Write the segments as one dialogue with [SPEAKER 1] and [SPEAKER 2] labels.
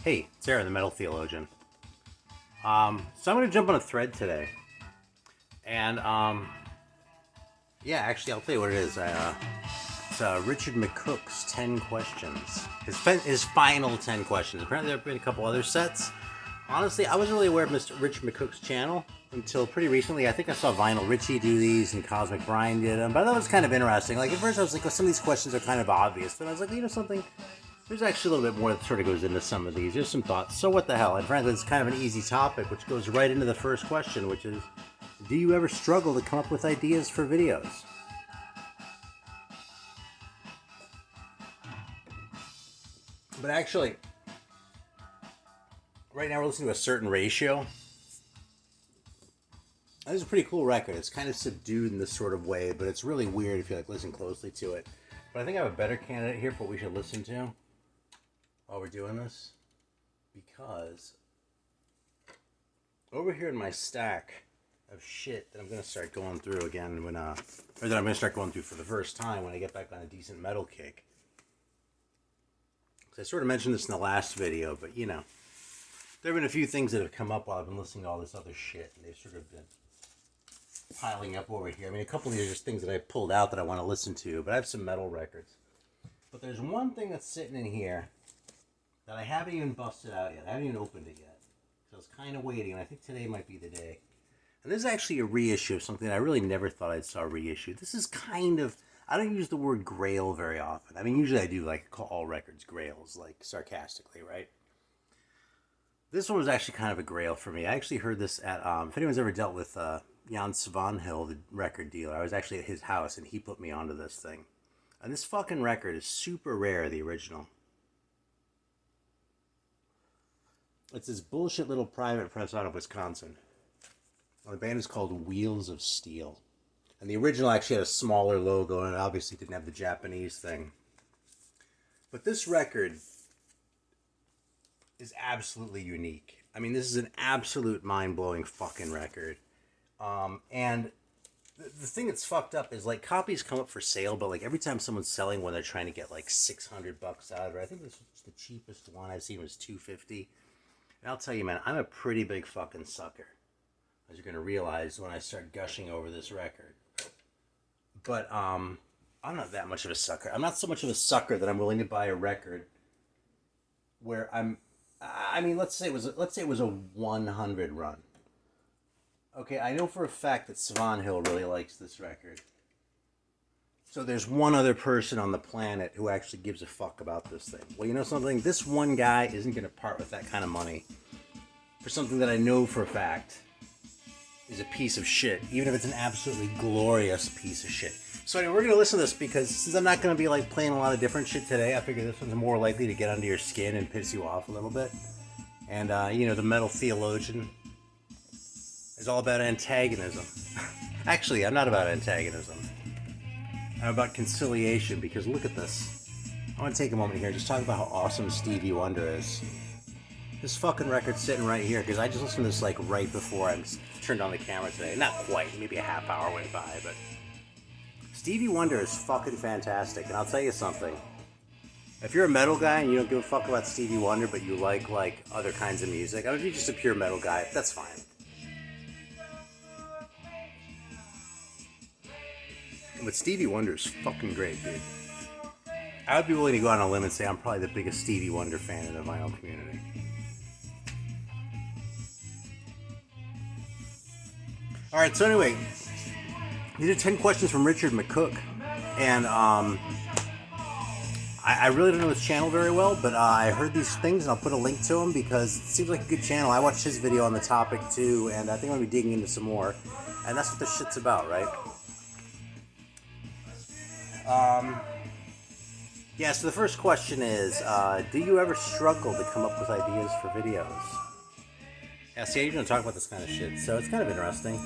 [SPEAKER 1] Hey, it's Aaron, the Metal Theologian. So I'm going to jump on a thread today. And, yeah, actually, I'll tell you what it is. It's Richard McCook's 10 questions. His final 10 questions. Apparently, there have been a couple other sets. Honestly, I wasn't really aware of Mr. Richard McCook's channel until pretty recently. I think I saw Vinyl Richie do these and Cosmic Brian did them. But that was kind of interesting. Like, at first, I was like, well, some of these questions are kind of obvious. Then I was like, you know something? There's actually a little bit more that sort of goes into some of these. There's some thoughts. So what the hell? And frankly, it's kind of an easy topic, which goes right into the first question, which is, do you ever struggle to come up with ideas for videos? But actually, right now we're listening to A Certain Ratio. This is a pretty cool record. It's kind of subdued in this sort of way, but it's really weird if you like listen closely to it. But I think I have a better candidate here for what we should listen to while we're doing this, because over here in my stack of shit that I'm gonna start going through again when or that I'm gonna start going through for the first time when I get back on a decent metal kick. Because I sort of mentioned this in the last video, but you know, there have been a few things that have come up while I've been listening to all this other shit, and they've sort of been piling up over here. I mean, a couple of these are just things that I pulled out that I want to listen to, but I have some metal records. But there's one thing that's sitting in here that I haven't even busted out yet. I haven't even opened it yet. So I was kind of waiting, and I think today might be the day. And this is actually a reissue of something that I really never thought I'd saw reissued. This is kind of, I don't use the word grail very often. I mean, usually I do like call all records grails, like sarcastically, right? This one was actually kind of a grail for me. I actually heard this at, if anyone's ever dealt with Jan Svanhill, the record dealer, I was actually at his house and he put me onto this thing. And this fucking record is super rare, the original. It's this bullshit little private press out of Wisconsin. The band is called Wheels of Steel. And the original actually had a smaller logo and it obviously didn't have the Japanese thing. But this record is absolutely unique. I mean, this is an absolute mind-blowing fucking record. And the thing that's fucked up is, like, copies come up for sale, but, like, every time someone's selling one, they're trying to get, like, $600 out of it. I think this was the cheapest one I've seen was $250. And I'll tell you, man, I'm a pretty big fucking sucker, as you're going to realize when I start gushing over this record. But, I'm not that much of a sucker. I'm not so much of a sucker that I'm willing to buy a record where I mean, let's say it was a 100 run. Okay, I know for a fact that Svanhill really likes this record. So there's one other person on the planet who actually gives a fuck about this thing. Well, you know something? This one guy isn't going to part with that kind of money for something that I know for a fact is a piece of shit, even if it's an absolutely glorious piece of shit. So anyway, we're going to listen to this because since I'm not going to be like playing a lot of different shit today, I figure this one's more likely to get under your skin and piss you off a little bit. And, you know, the Metal Theologian is all about antagonism. Actually, I'm not about antagonism. I'm about conciliation, because look at this. I want to take a moment here and just talk about how awesome Stevie Wonder is. This fucking record's sitting right here, because I just listened to this like right before I turned on the camera today. Not quite, maybe a half hour went by, but Stevie Wonder is fucking fantastic, and I'll tell you something. If you're a metal guy and you don't give a fuck about Stevie Wonder, but you like other kinds of music, I mean, if you're just a pure metal guy, that's fine. But Stevie Wonder is fucking great, dude. I would be willing to go on a limb and say I'm probably the biggest Stevie Wonder fan in the vinyl community. Alright, so anyway, these are 10 questions from Richard McCook. And I really don't know his channel very well, but I heard these things and I'll put a link to him because it seems like a good channel. I watched his video on the topic too, and I think I'm going to be digging into some more. And that's what this shit's about, right? Yeah, so the first question is, do you ever struggle to come up with ideas for videos? Yeah, see, I usually don't talk about this kind of shit, so it's kind of interesting.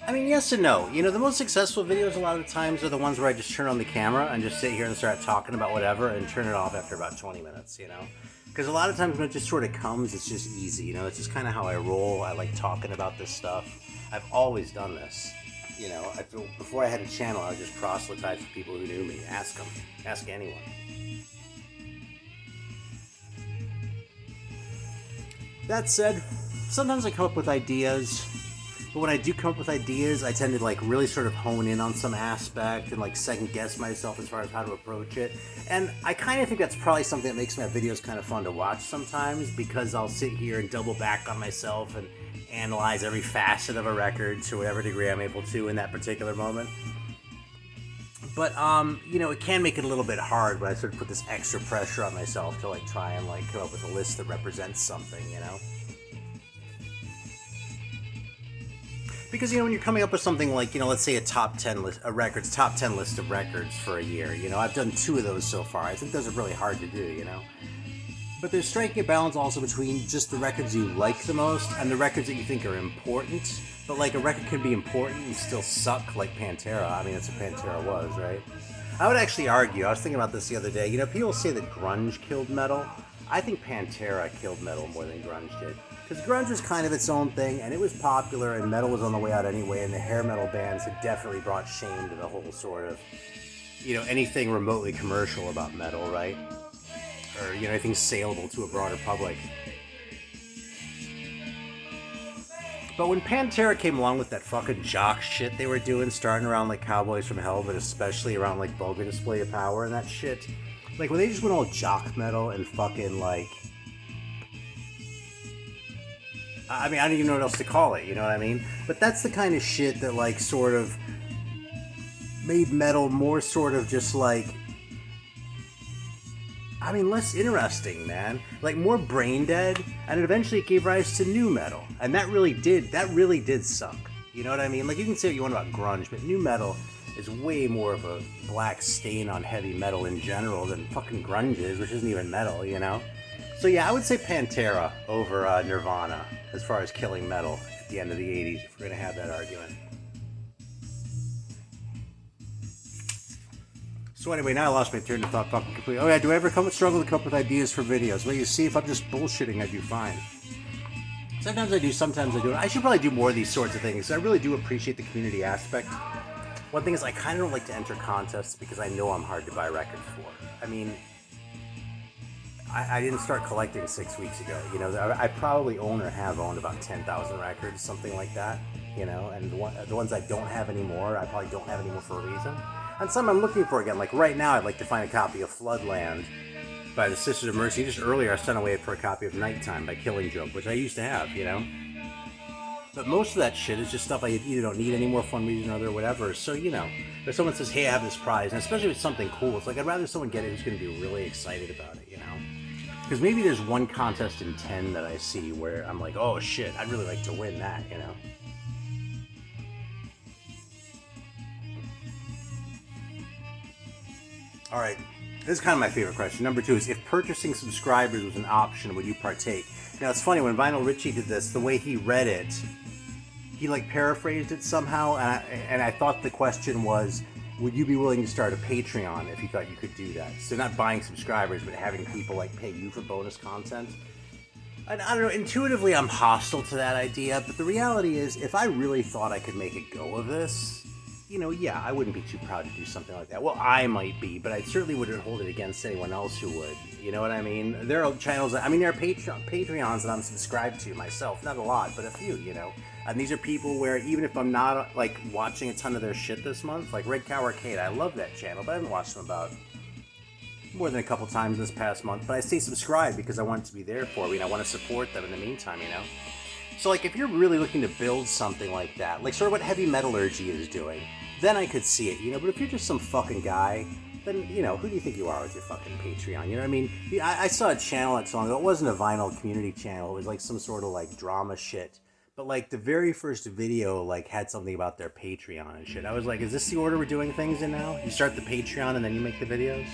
[SPEAKER 1] I mean, yes and no. You know, the most successful videos a lot of the times are the ones where I just turn on the camera and just sit here and start talking about whatever and turn it off after about 20 minutes, you know? Because a lot of times when it just sort of comes, it's just easy, you know? It's just kind of how I roll. I like talking about this stuff. I've always done this. You know, before I had a channel, I would just proselytize for people who knew me. Ask them. Ask anyone. That said, sometimes I come up with ideas, but when I do come up with ideas, I tend to like really sort of hone in on some aspect and like second guess myself as far as how to approach it. And I kind of think that's probably something that makes my videos kind of fun to watch sometimes, because I'll sit here and double back on myself and analyze every facet of a record to whatever degree I'm able to in that particular moment. But, you know, it can make it a little bit hard when I sort of put this extra pressure on myself to, like, try and, like, come up with a list that represents something, you know? Because, you know, when you're coming up with something like, you know, let's say a top 10 list of records, top 10 list of records for a year, you know, I've done 2 of those so far. I think those are really hard to do, you know? But there's striking a balance also between just the records you like the most and the records that you think are important. But like a record can be important and still suck, like Pantera. I mean, that's what Pantera was, right? I would actually argue, I was thinking about this the other day, you know, people say that grunge killed metal. I think Pantera killed metal more than grunge did. Because grunge was kind of its own thing, and it was popular, and metal was on the way out anyway, and the hair metal bands had definitely brought shame to the whole sort of, you know, anything remotely commercial about metal, right? Or, you know, anything saleable to a broader public. But when Pantera came along with that fucking jock shit they were doing, starting around like Cowboys from Hell, but especially around like Vulgar Display of Power and that shit, like when they just went all jock metal and fucking like, I mean, I don't even know what else to call it, you know what I mean? But that's the kind of shit that like sort of made metal more sort of just like, I mean, less interesting, man. Like, more brain dead, and eventually it gave rise to nu metal. And that really did suck. You know what I mean? Like, you can say what you want about grunge, but nu metal is way more of a black stain on heavy metal in general than fucking grunge is, which isn't even metal, you know? So yeah, I would say Pantera over Nirvana, as far as killing metal at the end of the 80s, if we're gonna have that argument. So anyway, now I lost my train of thought fucking completely. Oh yeah, do I ever struggle to come up with ideas for videos? Well, you see, if I'm just bullshitting, I do fine. Sometimes I do, sometimes I don't. I should probably do more of these sorts of things. I really do appreciate the community aspect. One thing is, I kind of don't like to enter contests because I know I'm hard to buy records for. I mean, I didn't start collecting 6 weeks ago. You know, I probably own or have owned about 10,000 records, something like that. You know, and the ones I don't have anymore, I probably don't have anymore for a reason. And some I'm looking for again. Like right now, I'd like to find a copy of Floodland by the Sisters of Mercy. Just earlier, I sent away for a copy of Nighttime by Killing Joke, which I used to have, you know. But most of that shit is just stuff I either don't need anymore for one reason or other, or whatever. So, you know, if someone says, hey, I have this prize, and especially if it's something cool, it's like I'd rather someone get it who's going to be really excited about it, you know. Because maybe there's one contest in 10 that I see where I'm like, oh shit, I'd really like to win that, you know. All right, this is kind of my favorite question. Number 2 is, if purchasing subscribers was an option, would you partake? Now, it's funny, when Vinyl Richie did this, the way he read it, he like paraphrased it somehow, and I thought the question was, would you be willing to start a Patreon if you thought you could do that? So not buying subscribers, but having people like pay you for bonus content. And I don't know, intuitively I'm hostile to that idea, but the reality is, if I really thought I could make a go of this, you know, yeah, I wouldn't be too proud to do something like that. Well, I might be, but I certainly wouldn't hold it against anyone else who would. You know what I mean? There are channels, there are Patreons that I'm subscribed to myself. Not a lot, but a few, you know. And these are people where even if I'm not, like, watching a ton of their shit this month, like Red Cow Arcade, I love that channel, but I haven't watched them about more than a couple times this past month. But I stay subscribed because I want it to be there for me, and I want to support them in the meantime, you know. So, like, if you're really looking to build something like that, like sort of what Heavy Metallurgy is doing, then I could see it, you know. But if you're just some fucking guy, then, you know, who do you think you are with your fucking Patreon? You know what I mean? I saw a channel not so long ago. It wasn't a vinyl community channel. It was like some sort of like drama shit. But like the very first video like had something about their Patreon and shit. I was like, is this the order we're doing things in now? You start the Patreon and then you make the videos?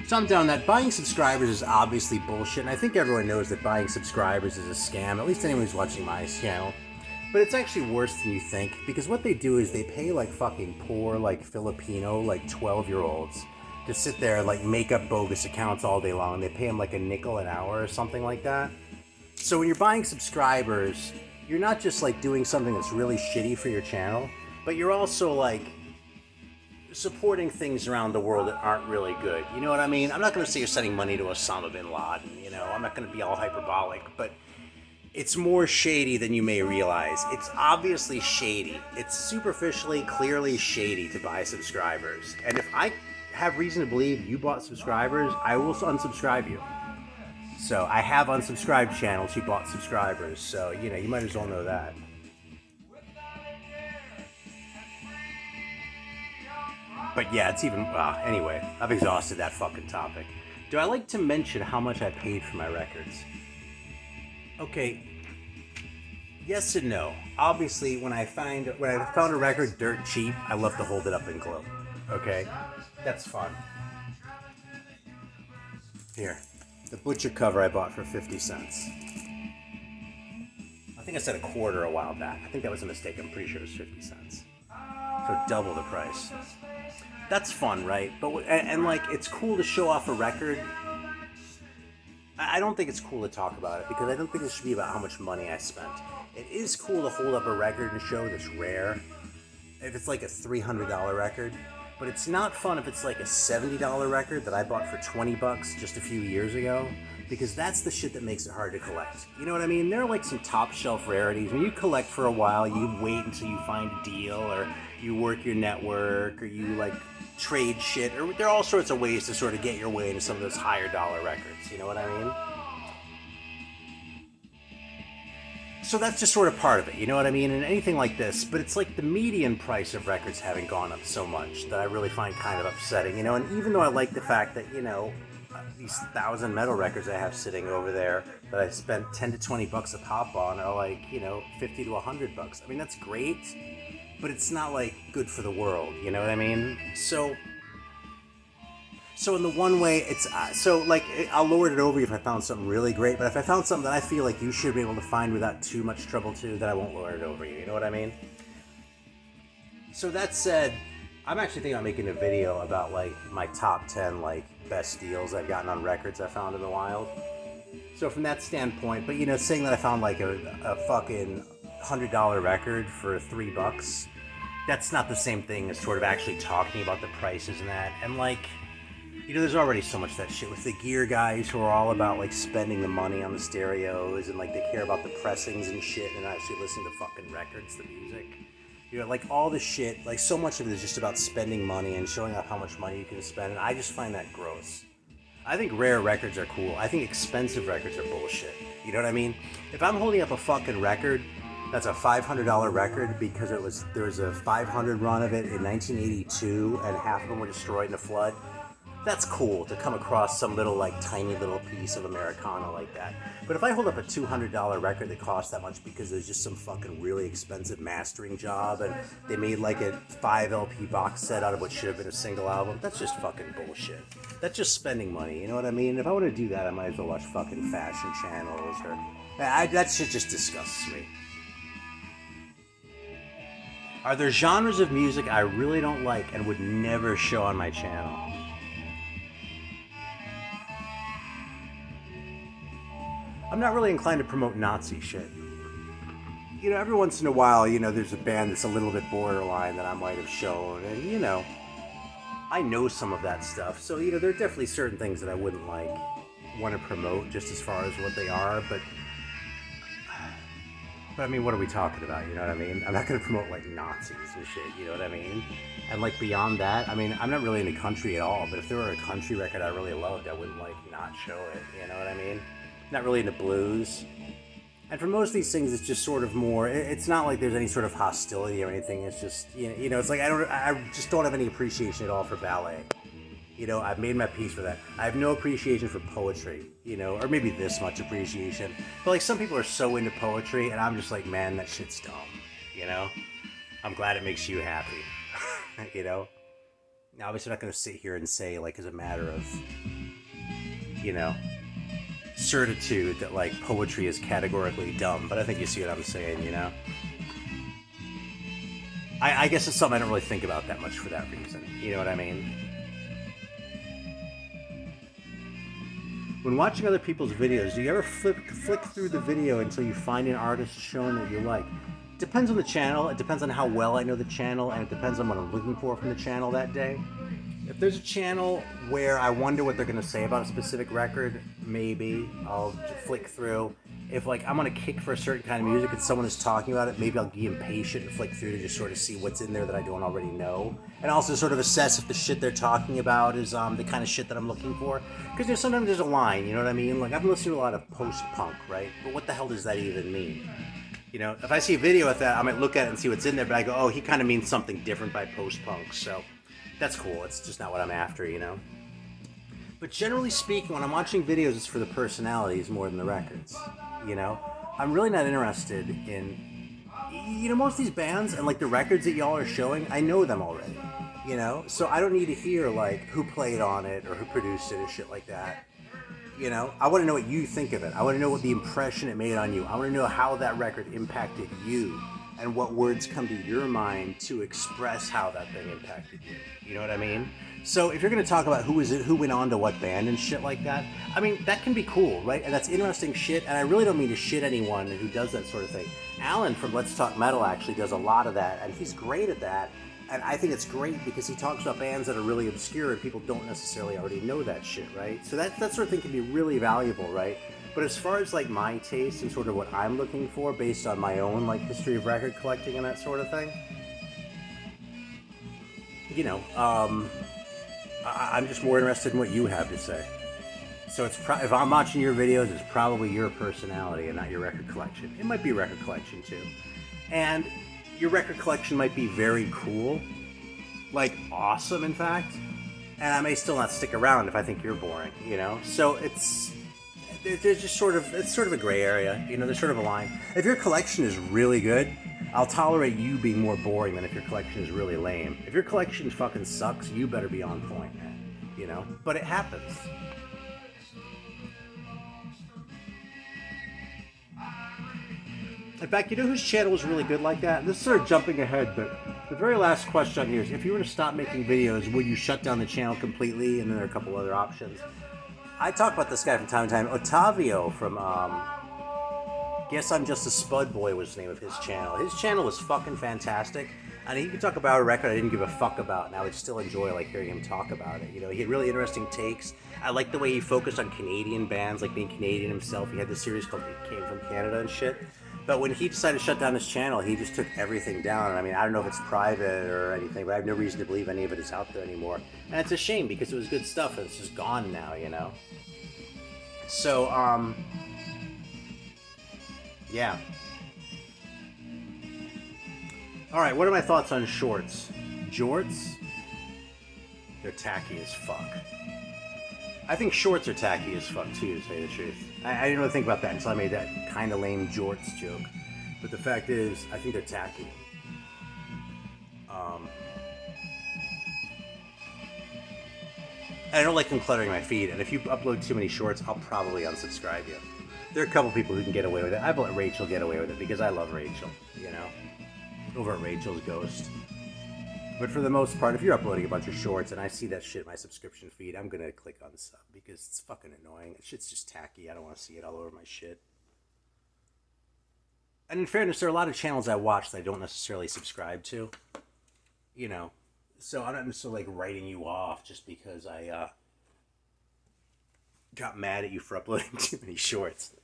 [SPEAKER 1] So I'm down that. Buying subscribers is obviously bullshit, and I think everyone knows that buying subscribers is a scam, at least anyone who's watching my channel. But it's actually worse than you think, because what they do is they pay like fucking poor, like Filipino, like 12-year-olds to sit there and like make up bogus accounts all day long. They pay them like a nickel an hour or something like that. So when you're buying subscribers, you're not just like doing something that's really shitty for your channel, but you're also like, supporting things around the world that aren't really good. You know what I mean? I'm not going to say you're sending money to Osama bin Laden, you know, I'm not going to be all hyperbolic, but it's more shady than you may realize. It's obviously shady. It's superficially, clearly shady to buy subscribers. And if I have reason to believe you bought subscribers, I will unsubscribe you. So I have unsubscribed channels who bought subscribers, so, you know, you might as well know that. But yeah, it's even, anyway, I've exhausted that fucking topic. Do I like to mention how much I paid for my records? Okay, yes and no. Obviously, when I found a record dirt cheap, I love to hold it up and gloat. Okay, that's fun. Here, the Butcher cover I bought for 50 cents. I think I said a quarter a while back. I think that was a mistake. I'm pretty sure it was 50 cents. So double the price. That's fun, right? But and like, it's cool to show off a record. I don't think it's cool to talk about it because I don't think it should be about how much money I spent. It is cool to hold up a record and show that's rare. If it's like a $300 record, but it's not fun if it's like a $70 record that I bought for 20 bucks just a few years ago, because that's the shit that makes it hard to collect. You know what I mean? There are like some top shelf rarities. When you collect for a while, you wait until you find a deal, or you work your network, or you like trade shit, or there are all sorts of ways to sort of get your way into some of those higher dollar records. You know what I mean? So that's just sort of part of it, you know what I mean? And anything like this, but it's like the median price of records having gone up so much that I really find kind of upsetting, you know? And even though I like the fact that, you know, these 1,000 metal records I have sitting over there that I spent 10 to 20 bucks a pop on are like, you know, 50 to 100 bucks. I mean, that's great, but it's not like good for the world, you know what I mean? So in the one way, it's, I'll lord it over you if I found something really great, but if I found something that I feel like you should be able to find without too much trouble too, then I won't lord it over you, you know what I mean? So that said, I'm actually thinking about making a video about like my top 10 like best deals I've gotten on records I found in the wild. So from that standpoint, but you know, saying that I found like a fucking $100 record for $3, that's not the same thing as sort of actually talking about the prices and that. And like, you know, there's already so much of that shit with the gear guys who are all about like spending the money on the stereos and like they care about the pressings and shit and actually listen to fucking records, the music. You know, like all the shit, like so much of it is just about spending money and showing off how much money you can spend, and I just find that gross. I think rare records are cool. I think expensive records are bullshit. You know what I mean? If I'm holding up a fucking record that's a $500 record because there was a 500 run of it in 1982 and half of them were destroyed in a flood, that's cool to come across some little like tiny little piece of Americana like that. But if I hold up a $200 record that costs that much because there's just some fucking really expensive mastering job and they made like a 5 LP box set out of what should have been a single album, that's just fucking bullshit. That's just spending money, you know what I mean? If I want to do that, I might as well watch fucking fashion channels or... that shit just disgusts me. Are there genres of music I really don't like and would never show on my channel? I'm not really inclined to promote Nazi shit. You know, every once in a while, you know, there's a band that's a little bit borderline that I might have shown, and, you know, I know some of that stuff. So, you know, there are definitely certain things that I wouldn't, like, want to promote just as far as what they are, but I mean, what are we talking about, you know what I mean? I'm not going to promote, like, Nazis and shit, you know what I mean? And, like, beyond that, I mean, I'm not really into country at all, but if there were a country record I really loved, I wouldn't, like, not show it, you know what I mean? Not really into blues. And for most of these things, it's just sort of more, it's not like there's any sort of hostility or anything. It's just, you know, it's like I just don't have any appreciation at all for ballet. You know, I've made my peace with that. I have no appreciation for poetry, you know, or maybe this much appreciation. But like some people are so into poetry and I'm just like, man, that shit's dumb, you know? I'm glad it makes you happy, you know? Now, obviously I'm not going to sit here and say like as a matter of, you know, certitude that like poetry is categorically dumb, but I think you see what I'm saying, you know? I guess it's something I don't really think about that much for that reason, you know what I mean? When watching other people's videos, do you ever flick through the video until you find an artist shown that you like? depends on the channel. It depends on how well I know the channel, and it depends on what I'm looking for from the channel that day. If there's a channel where I wonder what they're going to say about a specific record, maybe I'll flick through. If like I'm on a kick for a certain kind of music and someone is talking about it, maybe I'll be impatient and flick through to just sort of see what's in there that I don't already know. And also sort of assess if the shit they're talking about is the kind of shit that I'm looking for. Because sometimes there's a line, you know what I mean? Like I've been listening to a lot of post-punk, right? But what the hell does that even mean? You know, if I see a video with that, I might look at it and see what's in there, but I go, oh, he kind of means something different by post-punk, so that's cool. It's just not what I'm after, you know? But generally speaking, when I'm watching videos, it's for the personalities more than the records, you know? I'm really not interested in, you know, most of these bands and, like, the records that y'all are showing, I know them already, you know? So I don't need to hear, like, who played on it or who produced it or shit like that. You know, I want to know what you think of it. I want to know what the impression it made on you. I want to know how that record impacted you and what words come to your mind to express how that thing impacted you. You know what I mean? So if you're going to talk about who went on to what band and shit like that, I mean, that can be cool, right? And that's interesting shit. And I really don't mean to shit anyone who does that sort of thing. Alan from Let's Talk Metal actually does a lot of that, and he's great at that. And I think it's great because he talks about bands that are really obscure and people don't necessarily already know that shit, right? So that sort of thing can be really valuable, right? But as far as like my taste and sort of what I'm looking for based on my own like history of record collecting and that sort of thing, you know, I'm just more interested in what you have to say. So it's if I'm watching your videos, it's probably your personality and not your record collection. It might be record collection too. And your record collection might be very cool, like awesome in fact, and I may still not stick around if I think you're boring, you know? So there's just sort of, it's sort of a gray area, you know, there's sort of a line. If your collection is really good, I'll tolerate you being more boring than if your collection is really lame. If your collection fucking sucks, you better be on point, man, you know? But it happens. In fact, you know whose channel was really good like that? This is sort of jumping ahead, but the very last question here is, if you were to stop making videos, would you shut down the channel completely? And then there are a couple other options. I talk about this guy from time to time. Ottavio from, Guess I'm Just a Spud Boy was the name of his channel. His channel was fucking fantastic. And he could talk about a record I didn't give a fuck about, and I would still enjoy like hearing him talk about it. You know, he had really interesting takes. I liked the way he focused on Canadian bands, like being Canadian himself. He had this series called He Came From Canada and shit. But when he decided to shut down his channel, he just took everything down. I mean, I don't know if it's private or anything, but I have no reason to believe any of it is out there anymore. And it's a shame because it was good stuff and it's just gone now, you know? So, yeah. Alright, what are my thoughts on shorts? Jorts? They're tacky as fuck. I think shorts are tacky as fuck too, to say the truth. I didn't really think about that until I made that kind of lame jorts joke. But the fact is, I think they're tacky. I don't like them cluttering my feed, and if you upload too many shorts, I'll probably unsubscribe you. There are a couple people who can get away with it. I've let Rachel get away with it because I love Rachel, you know? Over at Rachel's Ghost. But for the most part, if you're uploading a bunch of shorts and I see that shit in my subscription feed, I'm going to click on sub because it's fucking annoying. That shit's just tacky. I don't want to see it all over my shit. And in fairness, there are a lot of channels I watch that I don't necessarily subscribe to. You know, so I'm not necessarily like writing you off just because I got mad at you for uploading too many shorts.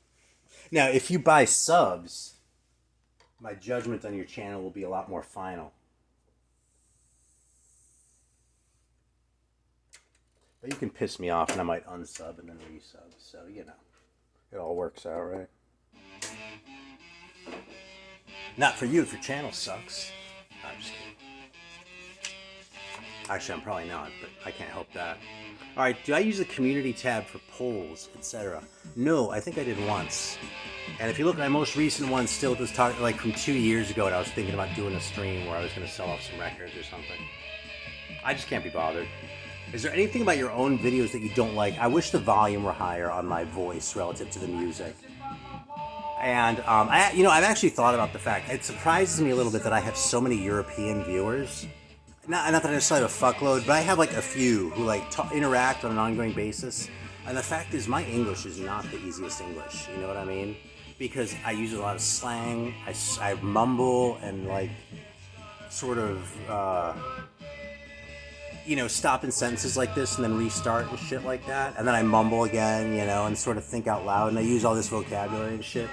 [SPEAKER 1] Now, if you buy subs, my judgment on your channel will be a lot more final. But you can piss me off and I might unsub and then resub. So, you know, it all works out, right? Not for you if your channel sucks. No, I'm just kidding. Actually, I'm probably not, but I can't help that. Alright, do I use the community tab for polls, etc.? No, I think I did once. And if you look at my most recent one, still it was talking like from 2 years ago, and I was thinking about doing a stream where I was going to sell off some records or something. I just can't be bothered. Is there anything about your own videos that you don't like? I wish the volume were higher on my voice relative to the music. And I've actually thought about the fact, it surprises me a little bit that I have so many European viewers. Not that I necessarily have a fuckload, but I have like a few who like interact on an ongoing basis. And the fact is, my English is not the easiest English. You know what I mean? because I use a lot of slang. I mumble and like sort of stop in sentences like this and then restart and shit like that, and then I mumble again, and sort of think out loud, and I use all this vocabulary and shit.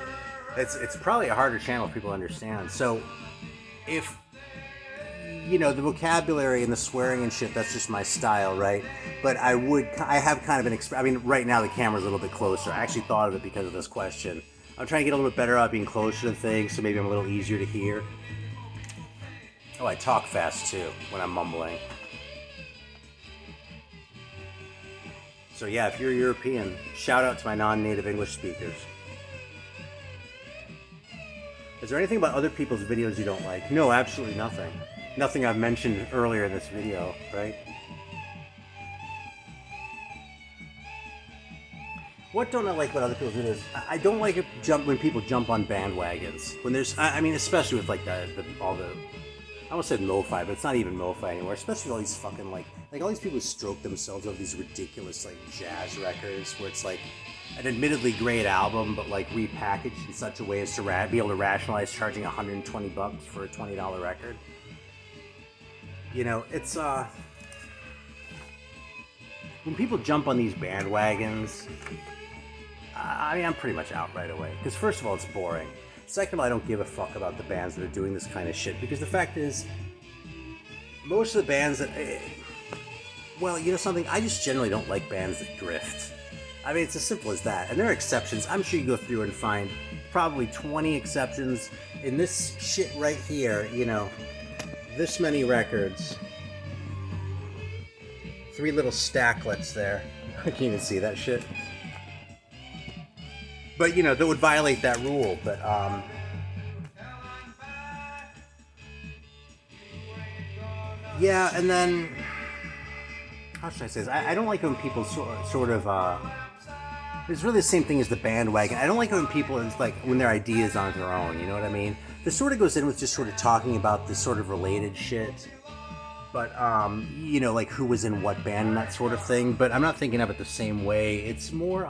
[SPEAKER 1] It's probably a harder channel for people to understand. So if the vocabulary and the swearing and shit, that's just my style, right? But I have kind of right now the camera's a little bit closer. I actually thought of it because of this question. I'm trying to get a little bit better at being closer to things, so maybe I'm a little easier to hear. Oh, I talk fast too when I'm mumbling. So yeah, if you're European, shout out to my non-native English speakers. Is there anything about other people's videos you don't like? No, absolutely nothing. Nothing I've mentioned earlier in this video, right? What don't I like about other people's videos? I don't like it when people jump on bandwagons. When there's, especially with like all the, I almost said mo-fi, but it's not even mo-fi anymore. Especially with all these fucking like all these people who stroke themselves over these ridiculous like jazz records where it's like an admittedly great album, but like repackaged in such a way as to be able to rationalize charging $120 for a $20 record. It's when people jump on these bandwagons, I'm pretty much out right away. Because first of all, it's boring. Second of all, I don't give a fuck about the bands that are doing this kind of shit. Because the fact is, most of the bands that, something, I just generally don't like bands that drift. It's as simple as that. And there are exceptions. I'm sure you go through and find probably 20 exceptions in this shit right here, this many records. 3 little stacklets there. I can't even see that shit. But, that would violate that rule. But, yeah, and then, how should I say this? I don't like when people sort of, it's really the same thing as the bandwagon. I don't like when people, it's like, when their ideas aren't their own, you know what I mean? This sort of goes in with just sort of talking about this sort of related shit. But, like who was in what band and that sort of thing. But I'm not thinking of it the same way. It's more,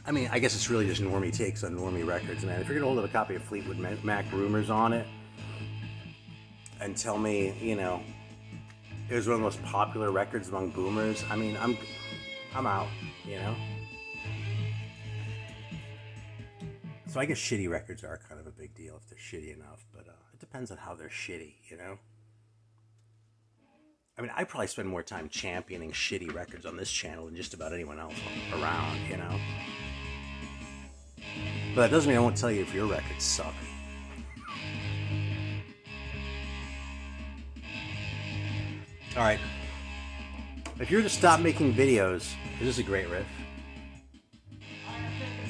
[SPEAKER 1] I guess it's really just normie takes on normie records, man. If you're gonna hold up a copy of Fleetwood Mac Rumors on it and tell me, it was one of the most popular records among boomers, I'm out, So I guess shitty records are kind of a big deal if they're shitty enough, but it depends on how they're shitty, I probably spend more time championing shitty records on this channel than just about anyone else around, But that doesn't mean I won't tell you if your records suck. Alright. If you were to stop making videos, this is a great riff.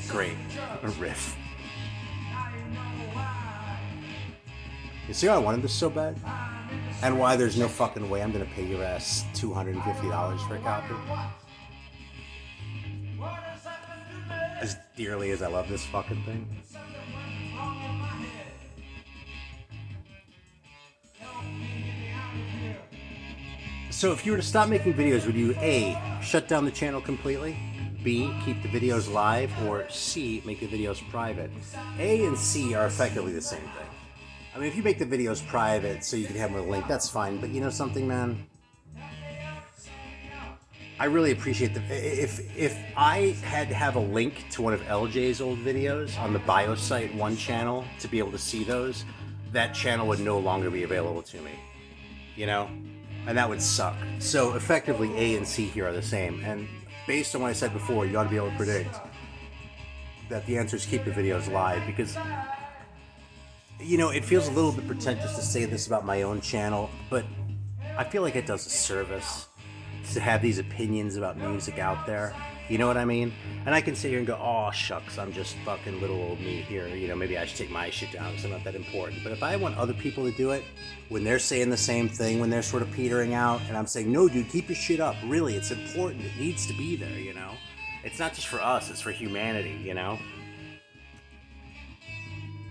[SPEAKER 1] Great. A riff. You see how I wanted this so bad? And why there's no fucking way I'm gonna pay your ass $250 for a copy? As dearly as I love this fucking thing. So if you were to stop making videos, would you A, shut down the channel completely? B, keep the videos live? Or C, make the videos private? A and C are effectively the same thing. If you make the videos private so you can have them with a link, that's fine. But you know something, man? I really appreciate if I had to have a link to one of LJ's old videos on the BioSite 1 channel to be able to see those, that channel would no longer be available to me. And that would suck. So effectively A and C here are the same. And based on what I said before, you ought to be able to predict that the answer is keep the videos live, because it feels a little bit pretentious to say this about my own channel, but I feel like it does a service to have these opinions about music out there. You know what I mean? And I can sit here and go, oh, shucks, I'm just fucking little old me here. Maybe I should take my shit down because I'm not that important. But if I want other people to do it, when they're saying the same thing, when they're sort of petering out, and I'm saying, no, dude, keep your shit up. Really, it's important. It needs to be there, It's not just for us, it's for humanity,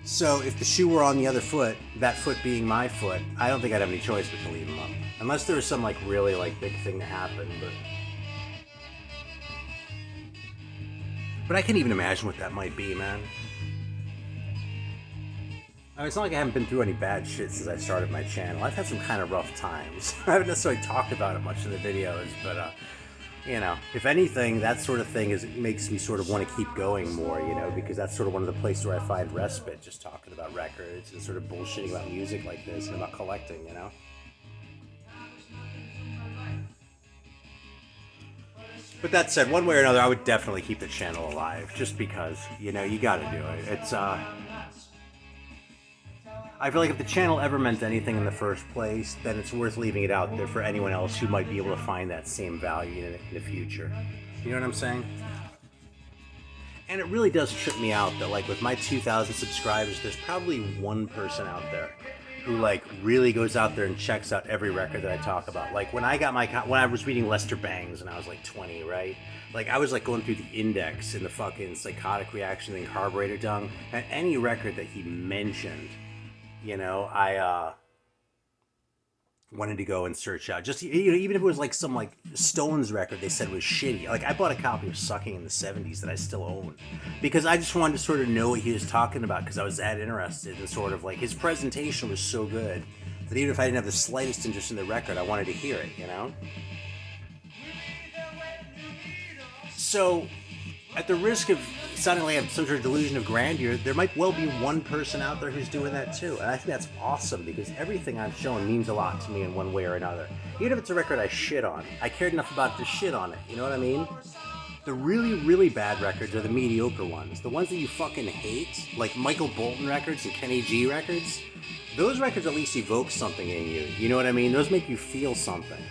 [SPEAKER 1] So if the shoe were on the other foot, that foot being my foot, I don't think I'd have any choice but to leave them up. Unless there was some really big thing to happen, but But I can't even imagine what that might be, man. I mean, it's not like I haven't been through any bad shit since I started my channel. I've had some kind of rough times. I haven't necessarily talked about it much in the videos, but, you know, if anything, that sort of thing makes me sort of want to keep going more, you know, because that's sort of one of the places where I find respite, just talking about records and sort of bullshitting about music like this and about collecting, you know? But that said, one way or another, I would definitely keep the channel alive, just because, you know, you gotta do it. It's, I feel like if the channel ever meant anything in the first place, then it's worth leaving it out there for anyone else who might be able to find that same value in the future. You know what I'm saying? And it really does trip me out that, like, with my 2,000 subscribers, there's probably one person out there who, like, really goes out there and checks out every record that I talk about. Like, when I was reading Lester Bangs when I was, like, 20, right? Like, I was, like, going through the index and the fucking Psychotic Reaction and Carburetor Dung, and any record that he mentioned, you know, I wanted to go and search out. Just, you know, even if it was like some like Stones record they said was shitty. Like, I bought a copy of Sucking in the 70s that I still own because I just wanted to sort of know what he was talking about because I was that interested in sort of like his presentation was so good that even if I didn't have the slightest interest in the record, I wanted to hear it, you know? So, at the risk of sounding like I have some sort of delusion of grandeur, there might well be one person out there who's doing that too. And I think that's awesome because everything I've shown means a lot to me in one way or another. Even if it's a record I shit on, I cared enough about to shit on it. You know what I mean? The really, really bad records are the mediocre ones. The ones that you fucking hate, like Michael Bolton records and Kenny G records, those records at least evoke something in you. You know what I mean? Those make you feel something.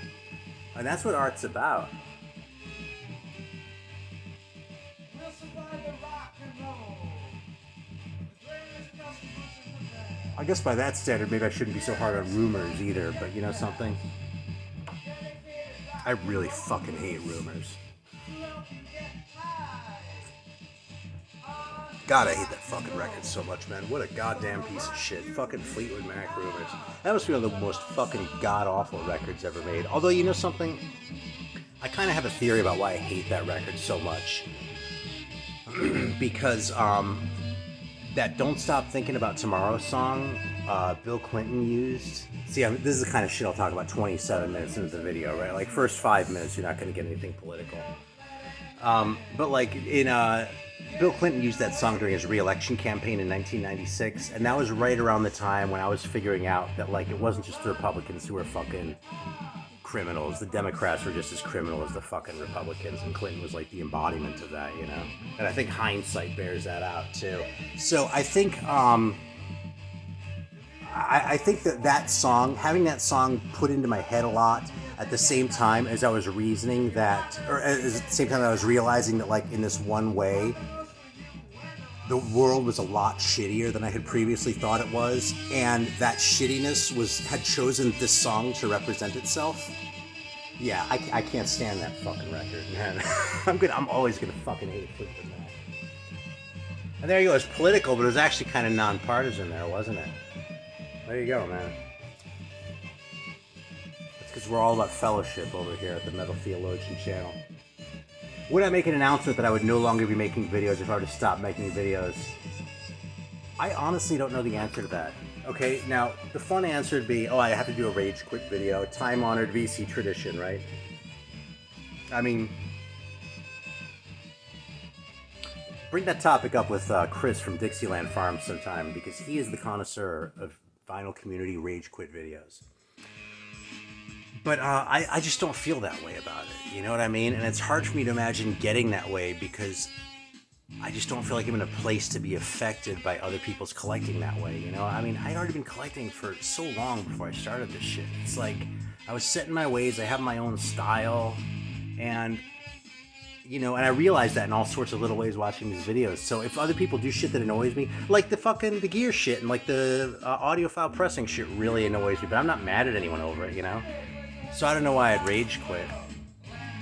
[SPEAKER 1] And that's what art's about. I guess by that standard, maybe I shouldn't be so hard on Rumors either, but you know something? I really fucking hate Rumors. God, I hate that fucking record so much, man. What a goddamn piece of shit. Fucking Fleetwood Mac Rumors. That must be one of the most fucking god-awful records ever made. Although, you know something? I kind of have a theory about why I hate that record so much. Because, that Don't Stop Thinking About Tomorrow song Bill Clinton used. See, this is the kind of shit I'll talk about 27 minutes into the video, right? Like, first 5 minutes, you're not going to get anything political. But, like, Bill Clinton used that song during his re-election campaign in 1996, and that was right around the time when I was figuring out that, like, it wasn't just the Republicans who were fucking criminals. The Democrats were just as criminal as the fucking Republicans, and Clinton was like the embodiment of that, you know? And I think hindsight bears that out too. So I think I think that song, having that song put into my head a lot at the same time as I was reasoning that, or at the same time I was realizing that, like, in this one way, the world was a lot shittier than I had previously thought it was, and that shittiness had chosen this song to represent itself. Yeah, I can't stand that fucking record, man. I'm always gonna fucking hate Fleetwood Mac. And there you go, it was political, but it was actually kind of nonpartisan there, wasn't it? There you go, man. That's because we're all about fellowship over here at the Metal Theologian channel. Would I make an announcement that I would no longer be making videos if I were to stop making videos? I honestly don't know the answer to that. Okay, now, the fun answer would be, I have to do a rage quit video. Time-honored VC tradition, right? I mean, bring that topic up with Chris from Dixieland Farm sometime, because he is the connoisseur of vinyl community rage quit videos. But I just don't feel that way about it, you know what I mean? And it's hard for me to imagine getting that way because I just don't feel like I'm in a place to be affected by other people's collecting that way, you know? I mean, I'd already been collecting for so long before I started this shit. It's like, I was set in my ways, I have my own style, and, you know, and I realized that in all sorts of little ways watching these videos. So if other people do shit that annoys me, like the gear shit and like the audiophile pressing shit really annoys me, but I'm not mad at anyone over it, you know? So I don't know why I'd rage quit.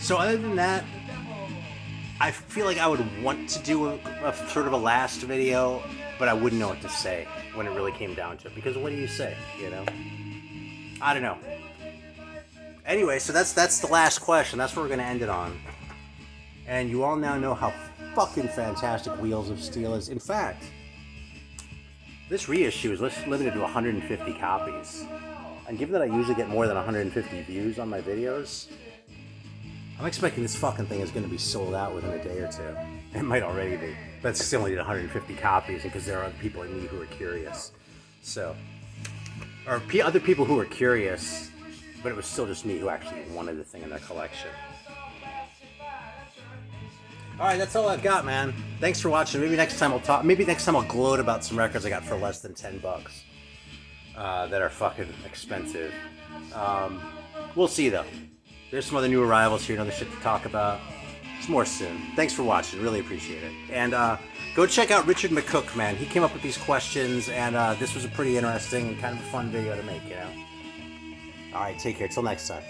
[SPEAKER 1] So other than that, I feel like I would want to do a sort of a last video, but I wouldn't know what to say when it really came down to it. Because what do you say, you know? I don't know. Anyway, so that's the last question. That's what we're going to end it on. And you all now know how fucking fantastic Wheels of Steel is. In fact, this reissue is limited to 150 copies. And given that I usually get more than 150 views on my videos, I'm expecting this fucking thing is going to be sold out within a day or two. It might already be, but it's still only 150 copies because there are other people like me who are curious. So, or other people who were curious, but it was still just me who actually wanted the thing in their collection. All right, that's all I've got, man. Thanks for watching. Maybe next time I'll talk. Maybe next time I'll gloat about some records I got for less than $10 that are fucking expensive. We'll see though. There's some other new arrivals here, another shit to talk about. It's more soon. Thanks for watching. Really appreciate it. And go check out Richard McCook, man. He came up with these questions, and this was a pretty interesting and kind of a fun video to make, you know? All right, take care. Till next time.